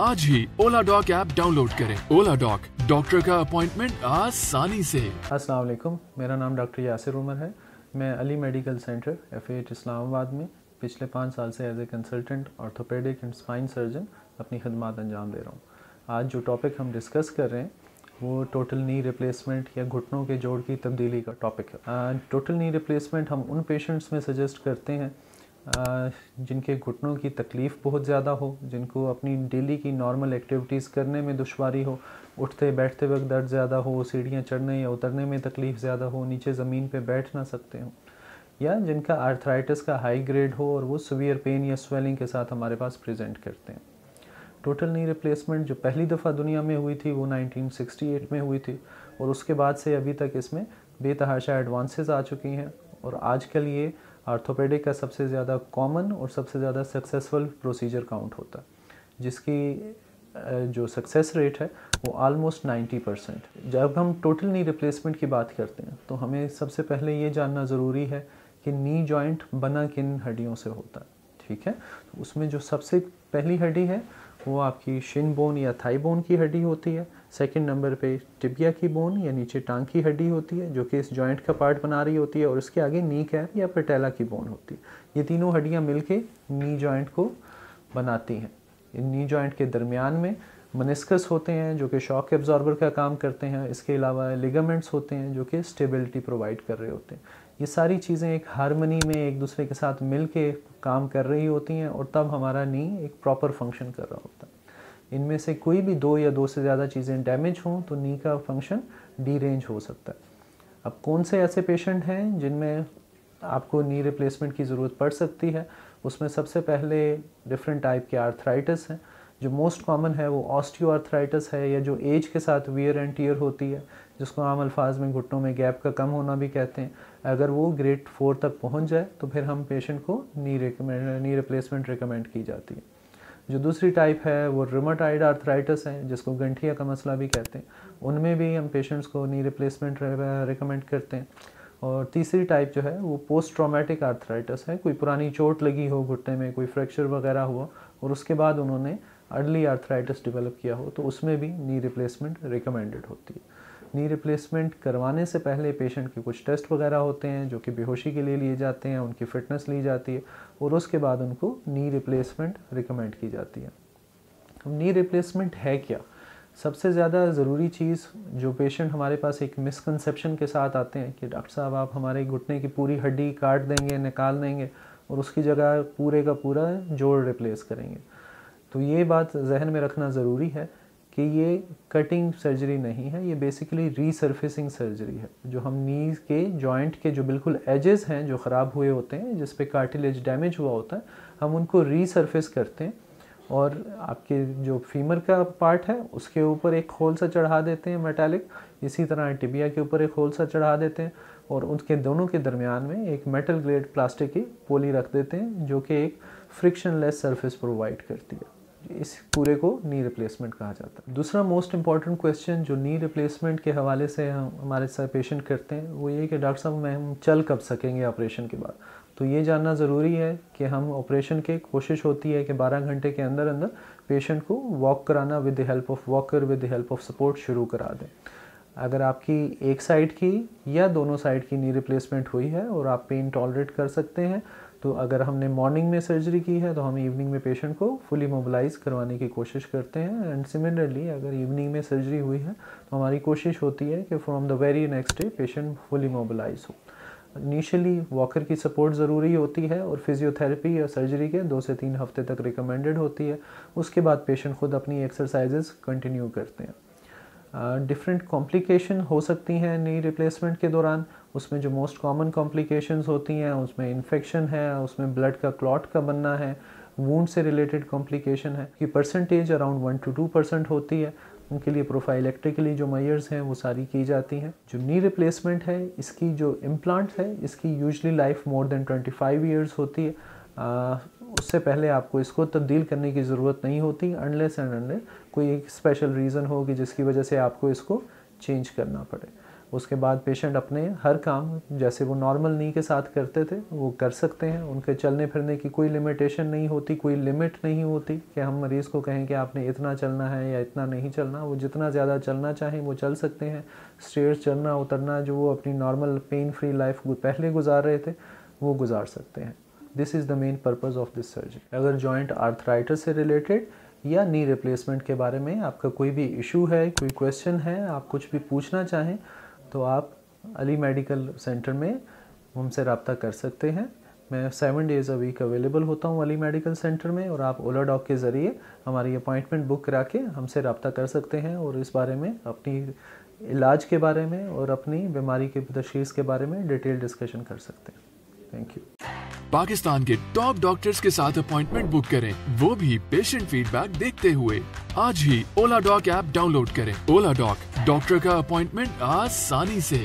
आज ही ओला dock app download करें। ओला dock, doctor का अपॉइंटमेंट आसानी से। अस्सलाम वालेकुम, मेरा नाम डॉक्टर यासिर उमर है। मैं Ali medical centre F8 Islamabad में पिछले 5 साल से as a consultant orthopaedic and spine surgeon अपनी खदमात अंजाम दे रहा हूँ। आज जो टॉपिक हम डिस्कस कर रहे हैं वो टोटल नी रिप्लेसमेंट या घुटनों के जोड़ की तब्दीली का टॉपिक है। टोटल नी रिप्लेसमेंट हम उन पेशेंट्स में सजेस्ट करते हैं जिनके घुटनों की तकलीफ़ बहुत ज़्यादा हो, जिनको अपनी डेली की नॉर्मल एक्टिविटीज़ करने में दुश्वारी हो, उठते बैठते वक्त दर्द ज़्यादा हो, सीढ़ियाँ चढ़ने या उतरने में तकलीफ़ ज़्यादा हो, नीचे ज़मीन पे बैठ ना सकते हो, या जिनका आर्थराइटिस का हाई ग्रेड हो और वो सीवियर पेन या स्वेलिंग के साथ हमारे पास प्रेजेंट करते हैं। टोटल नी रिप्लेसमेंट जो पहली दफ़ा दुनिया में हुई थी वो 1968 में हुई थी और उसके बाद से अभी तक इसमें बेतहाशा एडवांसेस आ चुकी हैं और आजकल ये आर्थोपेडिक का सबसे ज़्यादा कॉमन और सबसे ज़्यादा सक्सेसफुल प्रोसीजर काउंट होता है, जिसकी जो सक्सेस रेट है वो ऑलमोस्ट 90%। जब हम टोटल नी रिप्लेसमेंट की बात करते हैं तो हमें सबसे पहले ये जानना ज़रूरी है कि नी जॉइंट बना किन हड्डियों से होता है। ठीक है, तो उसमें जो सबसे पहली हड्डी है वो आपकी शिन बोन या थाई बोन की हड्डी होती है। सेकंड नंबर पे टिबिया की बोन या नीचे टांग की हड्डी होती है जो कि इस जॉइंट का पार्ट बना रही होती है और उसके आगे नी कैप या पेटेला की बोन होती है। ये तीनों हड्डियां मिलके नी जॉइंट को बनाती हैं। इन नी जॉइंट के दरमियान में मनिस्कस होते हैं जो कि शॉक एब्जॉर्बर का काम करते हैं। इसके अलावा लिगामेंट्स होते हैं जो कि स्टेबिलिटी प्रोवाइड कर रहे होते हैं। ये सारी चीज़ें एक हार्मनी में एक दूसरे के साथ मिल के काम कर रही होती हैं और तब हमारा नी एक प्रॉपर फंक्शन कर रहा होता है। इनमें से कोई भी दो या दो से ज़्यादा चीज़ें डैमेज हों तो नी का फंक्शन डीरेंज हो सकता है। अब कौन से ऐसे पेशेंट हैं जिनमें आपको नी रिप्लेसमेंट की ज़रूरत पड़ सकती है, उसमें सबसे पहले डिफरेंट टाइप के आर्थराइटिस हैं। जो मोस्ट कॉमन है वो ऑस्टियोआर्थराइटिस है या जो एज के साथ वियर एंड टीयर होती है, जिसको आम अल्फाज में घुटनों में गैप का कम होना भी कहते हैं। अगर वो ग्रेड 4 तक पहुंच जाए तो फिर हम पेशेंट को नी रिप्लेसमेंट रिकमेंड की जाती है। जो दूसरी टाइप है वो रूमेटॉइड आर्थराइटिस है, जिसको गंठिया का मसला भी कहते हैं। उनमें भी हम पेशेंट्स को नी रिप्लेसमेंट रिकमेंड करते हैं। और तीसरी टाइप जो है वो पोस्ट ट्रॉमेटिक आर्थराइटिस है। कोई पुरानी चोट लगी हो घुटने में, कोई फ्रैक्चर वगैरह हुआ और उसके बाद उन्होंने अर्ली आर्थराइटिस डेवलप किया हो तो उसमें भी नी रिप्लेसमेंट रिकमेंडेड होती है। नी रिप्लेसमेंट करवाने से पहले पेशेंट के कुछ टेस्ट वगैरह होते हैं जो कि बेहोशी के लिए लिए जाते हैं, उनकी फ़िटनेस ली जाती है और उसके बाद उनको नी रिप्लेसमेंट रिकमेंड की जाती है। नी रिप्लेसमेंट है क्या? सबसे ज़्यादा ज़रूरी चीज़ जो पेशेंट हमारे पास एक मिसकंसेप्शन के साथ आते हैं कि डॉक्टर साहब आप हमारे घुटने की पूरी हड्डी काट देंगे, निकाल देंगे और उसकी जगह पूरे का पूरा जोड़ रिप्लेस करेंगे। तो ये बात जहन में रखना ज़रूरी है कि ये कटिंग सर्जरी नहीं है, ये बेसिकली रीसर्फेसिंग सर्जरी है। जो हम नी के जॉइंट के जो बिल्कुल एजेस हैं जो ख़राब हुए होते हैं, जिस पे कार्टिलेज डैमेज हुआ होता है, हम उनको रीसर्फेस करते हैं और आपके जो फीमर का पार्ट है उसके ऊपर एक होल सा चढ़ा देते हैं मेटालिक। इसी तरह टिबिया के ऊपर एक होल सा चढ़ा देते हैं और उनके दोनों के दरमियान में एक मेटल ग्रेड प्लास्टिक की पोली रख देते हैं जो कि एक फ्रिक्शनलेस सरफेस प्रोवाइड करती है। इस पूरे को नी रिप्लेसमेंट कहा जाता है। दूसरा मोस्ट इम्पॉर्टेंट क्वेश्चन जो नी रिप्लेसमेंट के हवाले से हम हमारे साथ पेशेंट करते हैं वो ये कि डॉक्टर साहब हम चल कब सकेंगे ऑपरेशन के बाद। तो ये जानना ज़रूरी है कि हम ऑपरेशन के कोशिश होती है कि 12 घंटे के अंदर अंदर पेशेंट को वॉक कराना with the help of walker with the help of support शुरू करा दें। अगर आपकी एक साइड की या दोनों साइड की नी रिप्लेसमेंट हुई है और आप पेन टॉलरेट कर सकते हैं तो अगर हमने मॉर्निंग में सर्जरी की है तो हम इवनिंग में पेशेंट को फुली मोबिलाइज करवाने की कोशिश करते हैं। एंड सिमिलरली अगर इवनिंग में सर्जरी हुई है तो हमारी कोशिश होती है कि from the very next day patient fully mobilise हो। इनिशियली वॉकर की सपोर्ट ज़रूरी होती है और फिजियोथेरेपी या सर्जरी के 2 से 3 हफ्ते तक रिकमेंडेड होती है। उसके बाद पेशेंट खुद अपनी एक्सरसाइजेज कंटिन्यू करते हैं। डिफरेंट कॉम्प्लिकेशन हो सकती हैं नी रिप्लेसमेंट के दौरान। उसमें जो मोस्ट कॉमन कॉम्प्लिकेशंस होती हैं उसमें इन्फेक्शन है, उसमें ब्लड का क्लॉट का बनना है, वूंड से रिलेटेड कॉम्प्लिकेशन है कि परसेंटेज अराउंड 1 to 2% होती है। उनके लिए प्रोफाइलेक्ट्रिकली जो मेजर्स हैं वो सारी की जाती हैं। जो नी रिप्लेसमेंट है इसकी जो इम्प्लांट है इसकी usually life more than 25 years होती है। उससे पहले आपको इसको तब्दील करने की ज़रूरत नहीं होती अनलेस एंड अनलेस कोई एक स्पेशल रीज़न हो कि जिसकी वजह से आपको इसको चेंज करना पड़े। उसके बाद पेशेंट अपने हर काम जैसे वो नॉर्मल नी के साथ करते थे वो कर सकते हैं। उनके चलने फिरने की कोई लिमिटेशन नहीं होती, कोई लिमिट नहीं होती कि हम मरीज़ को कहें कि आपने इतना चलना है या इतना नहीं चलना। वो जितना ज़्यादा चलना चाहें वो चल सकते हैं। स्टेयर्स चढ़ना उतरना जो वो अपनी नॉर्मल पेन फ्री लाइफ पहले गुजार रहे थे वो गुजार सकते हैं। This is the main purpose of this surgery. अगर जॉइंट आर्थराइटिस से रिलेटेड या नी रिप्लेसमेंट के बारे में आपका कोई भी इशू है, कोई क्वेश्चन है, आप कुछ भी पूछना चाहें तो आप अली मेडिकल सेंटर में हमसे रब्ता कर सकते हैं। मैं 7 डेज़ अ वीक अवेलेबल होता हूँ अली मेडिकल सेंटर में, और आप ओला डॉक के ज़रिए हमारी अपॉइंटमेंट बुक करा के हमसे रब्ता कर सकते हैं और इस बारे में अपनी इलाज के बारे में और अपनी बीमारी के तशख़ीस के बारे में डिटेल डिस्कशन कर सकते हैं। Thank you. पाकिस्तान के टॉप डॉक्टर्स के साथ अपॉइंटमेंट बुक करें, वो भी पेशेंट फीडबैक देखते हुए। आज ही ओला डॉक ऐप डाउनलोड करें। ओला डॉक, डॉक्टर का अपॉइंटमेंट आसानी से।